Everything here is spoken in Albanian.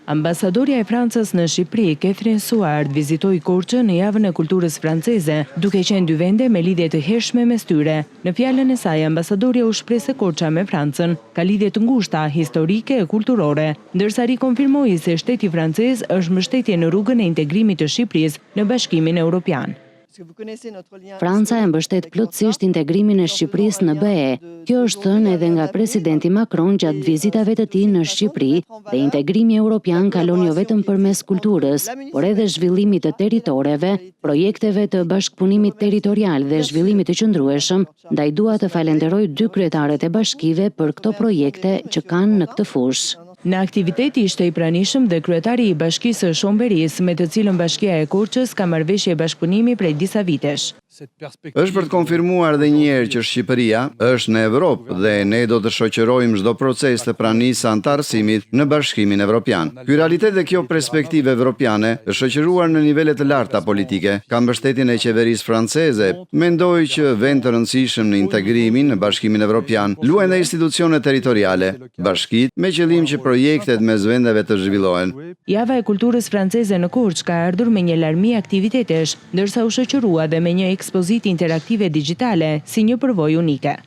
Ambasadorja e Francës në Shqipëri, Catherine Suard, vizitoi Korçën në javën e kulturës franceze, duke qenë dy vende me lidhje të hershme mes tyre. Në fjalën e saj, ambasadorja u shpreh se Korça me Francën ka lidhje të ngushta historike e kulturore, ndërsa rikonfirmoi se shteti francez është mbështetje në rrugën e integrimit të Shqipërisë në Bashkimin Evropian. Franca e mbështet plotësisht integrimin e Shqipërisë në BE. Kjo është thënë edhe nga presidenti Macron gjatë vizitave të tij në Shqipëri, dhe integrimi evropian kalon jo vetëm përmes kulturës, por edhe zhvillimit të territoreve, projekteve të bashkëpunimit territorial dhe zhvillimit të qëndrueshëm. Ndaj dua të falenderoj dy kryetaret e bashkive për këto projekte që kanë në këtë fushë. Në aktiviteti ishte i pranishëm dhe kryetari i Bashkisë së Shomberisë, me të cilën Bashkia e Korçës ka marrëveshje bashkëpunimi prej disa vitesh. Është për të konfirmuar edhe një herë që Shqipëria është në Evropë dhe ne do të shoqërojmë çdo proces të pranisë së anëtarësimit në Bashkimin Evropian. Ky realitet dhe kjo perspektivë evropiane është shoqëruar në nivele të larta politike. Ka mbështetjen e qeverisë franceze. Mendoj që vend të rëndësishëm në integrimin në Bashkimin Evropian luajnë dhe institucionet territoriale, bashkitë, me qëllim që projektet mes vendeve të zhvillohen. Java e kulturës franceze në Korçë ka ardhur me një larmi aktivitetesh, ndërsa u shoqërua dhe me një ekspozitë interaktive digjitale si një përvojë unike.